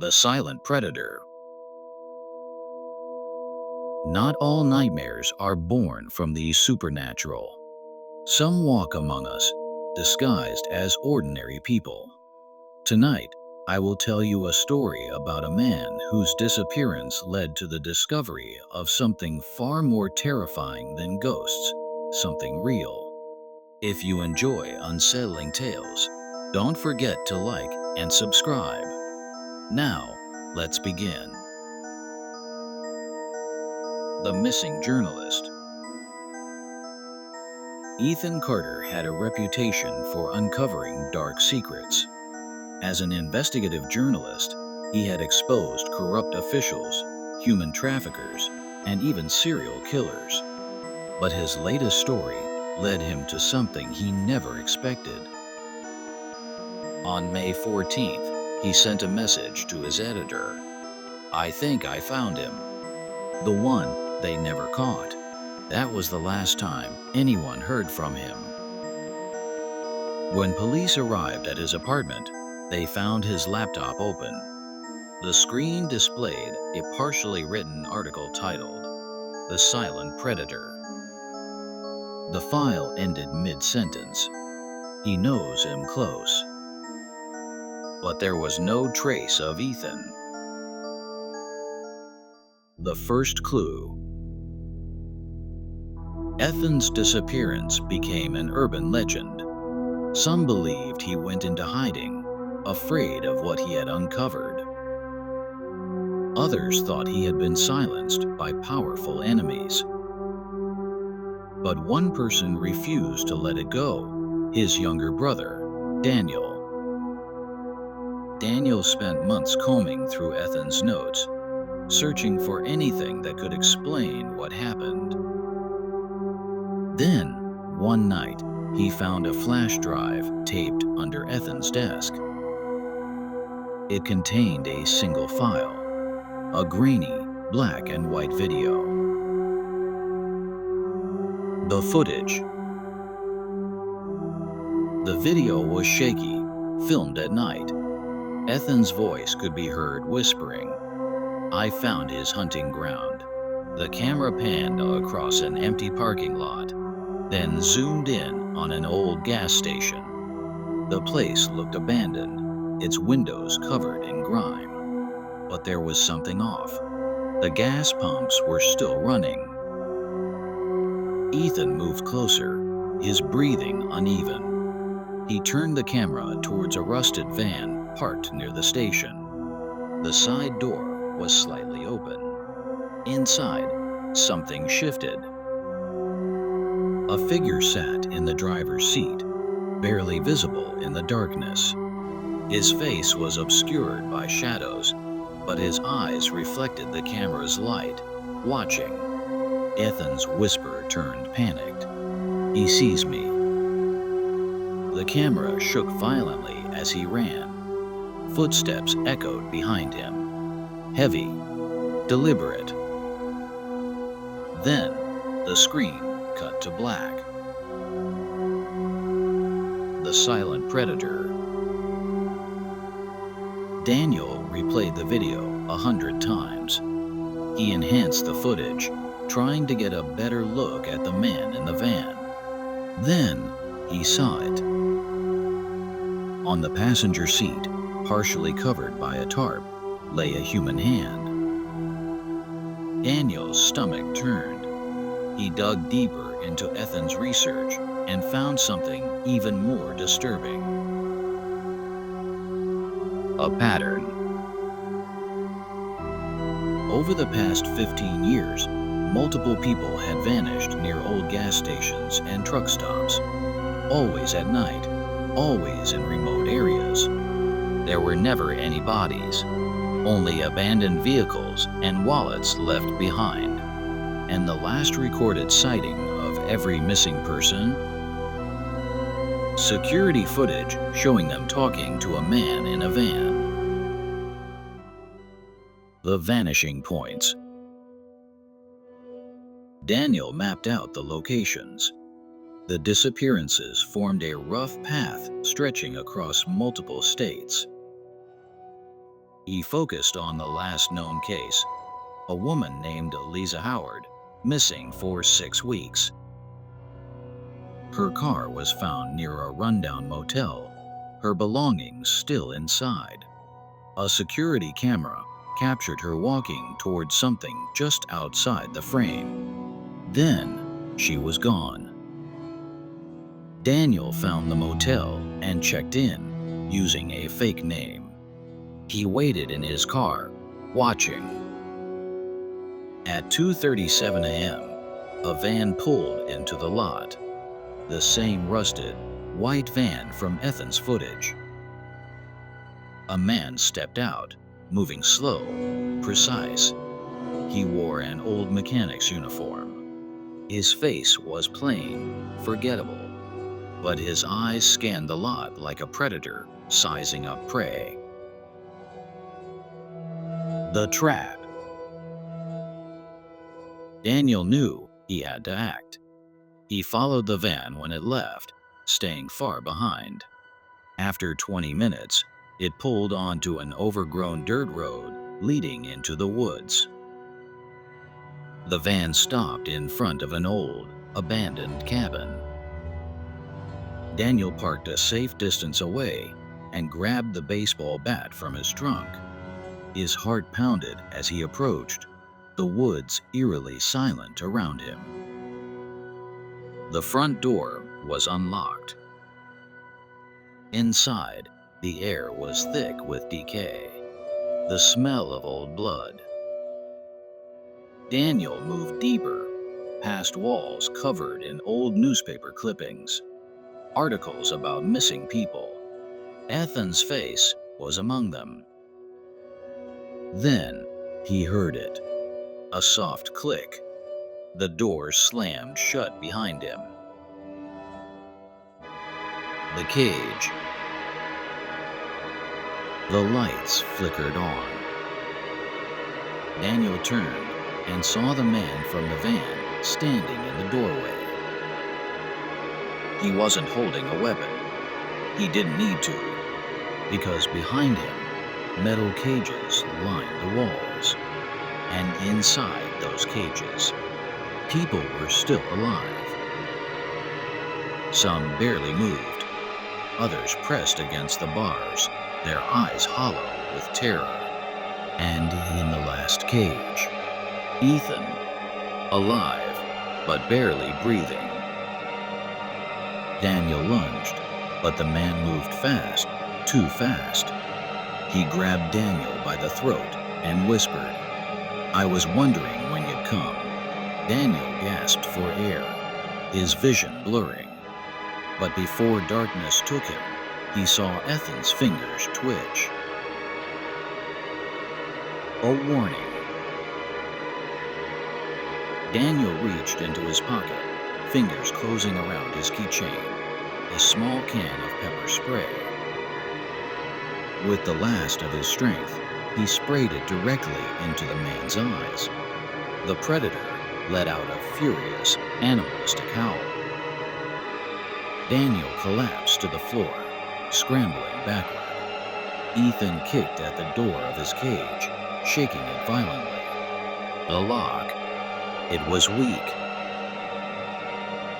The Silent Predator. Not all nightmares are born from the supernatural. Some walk among us, disguised as ordinary people. Tonight, I will tell you a story about a man whose disappearance led to the discovery of something far more terrifying than ghosts, something real. If you enjoy unsettling tales, don't forget to like and subscribe. Now, let's begin. The Missing Journalist. Ethan Carter had a reputation for uncovering dark secrets. As an investigative journalist, he had exposed corrupt officials, human traffickers, and even serial killers. But his latest story led him to something he never expected. On May 14th, he sent a message to his editor. "I think I found him." The one they never caught. That was the last time anyone heard from him. When police arrived at his apartment, they found his laptop open. The screen displayed a partially written article titled, "The Silent Predator." The file ended mid-sentence. "He knows him close." But there was no trace of Ethan. The first clue. Ethan's disappearance became an urban legend. Some believed he went into hiding, afraid of what he had uncovered. Others thought he had been silenced by powerful enemies. But one person refused to let it go, his younger brother, Daniel. Daniel spent months combing through Ethan's notes, searching for anything that could explain what happened. Then, one night, he found a flash drive taped under Ethan's desk. It contained a single file, a grainy black and white video. The footage. The video was shaky, filmed at night. Ethan's voice could be heard whispering, "I found his hunting ground." The camera panned across an empty parking lot, then zoomed in on an old gas station. The place looked abandoned, its windows covered in grime. But there was something off. The gas pumps were still running. Ethan moved closer, his breathing uneven. He turned the camera towards a rusted van parked near the station. The side door was slightly open. Inside, something shifted. A figure sat in the driver's seat, barely visible in the darkness. His face was obscured by shadows, but his eyes reflected the camera's light, watching. Ethan's whisper turned panicked. "He sees me." The camera shook violently as he ran. Footsteps echoed behind him, heavy, deliberate. Then, the screen cut to black. The Silent Predator. Daniel replayed the video 100 times. He enhanced the footage, trying to get a better look at the man in the van. Then, he saw it. On the passenger seat, partially covered by a tarp, lay a human hand. Daniel's stomach turned. He dug deeper into Ethan's research and found something even more disturbing. A pattern. Over the past 15 years, multiple people had vanished near old gas stations and truck stops, always at night, always in remote areas. There were never any bodies, only abandoned vehicles and wallets left behind. And the last recorded sighting of every missing person? Security footage showing them talking to a man in a van. The vanishing points. Daniel mapped out the locations. The disappearances formed a rough path stretching across multiple states. He focused on the last known case, a woman named Lisa Howard, missing for 6 weeks. Her car was found near a rundown motel, her belongings still inside. A security camera captured her walking towards something just outside the frame. Then she was gone. Daniel found the motel and checked in using a fake name. He waited in his car, watching. At 2:37 a.m., a van pulled into the lot. The same rusted, white van from Ethan's footage. A man stepped out, moving slow, precise. He wore an old mechanic's uniform. His face was plain, forgettable, but his eyes scanned the lot like a predator sizing up prey. The trap. Daniel knew he had to act. He followed the van when it left, staying far behind. After 20 minutes, it pulled onto an overgrown dirt road leading into the woods. The van stopped in front of an old, abandoned cabin. Daniel parked a safe distance away and grabbed the baseball bat from his trunk. His heart pounded as he approached, the woods eerily silent around him. The front door was unlocked. Inside, the air was thick with decay, the smell of old blood. Daniel moved deeper, past walls covered in old newspaper clippings, articles about missing people. Ethan's face was among them. Then he heard it, a soft click. The door slammed shut behind him. The cage. The lights flickered on. Daniel turned and saw the man from the van standing in the doorway. He wasn't holding a weapon. He didn't need to, because behind him, metal cages lined the walls. And inside those cages, people were still alive. Some barely moved. Others pressed against the bars, their eyes hollow with terror. And in the last cage, Ethan, alive, but barely breathing. Daniel lunged, but the man moved fast, too fast. He grabbed Daniel by the throat and whispered, "I was wondering when you'd come." Daniel gasped for air, his vision blurring. But before darkness took him, he saw Ethan's fingers twitch. A warning. Daniel reached into his pocket, fingers closing around his keychain, a small can of pepper spray. With the last of his strength, he sprayed it directly into the man's eyes. The predator let out a furious, animalistic howl. Daniel collapsed to the floor, scrambling backward. Ethan kicked at the door of his cage, shaking it violently. The lock. It was weak.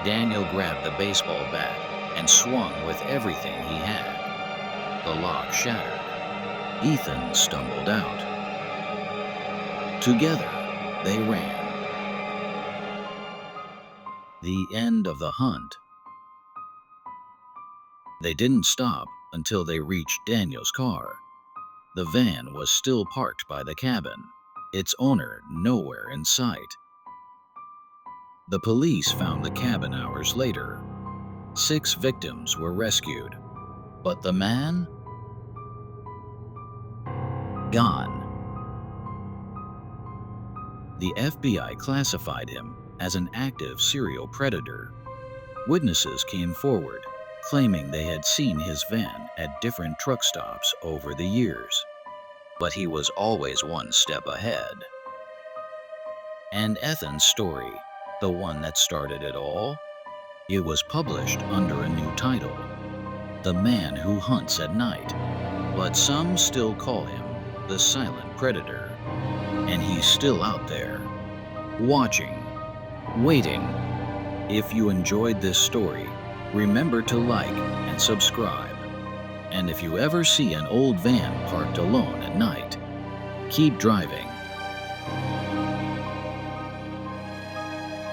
Daniel grabbed the baseball bat and swung with everything he had. The lock shattered. Ethan stumbled out. Together, they ran. The end of the hunt. They didn't stop until they reached Daniel's car. The van was still parked by the cabin, its owner nowhere in sight. The police found the cabin hours later. 6 victims were rescued, but the man? Gone. The FBI classified him as an active serial predator. Witnesses came forward, claiming they had seen his van at different truck stops over the years. But he was always one step ahead. And Ethan's story, the one that started it all, it was published under a new title, The Man Who Hunts at Night, but some still call him the silent predator. And he's still out there, watching, waiting. If you enjoyed this story, remember to like and subscribe. And if you ever see an old van parked alone at night, keep driving.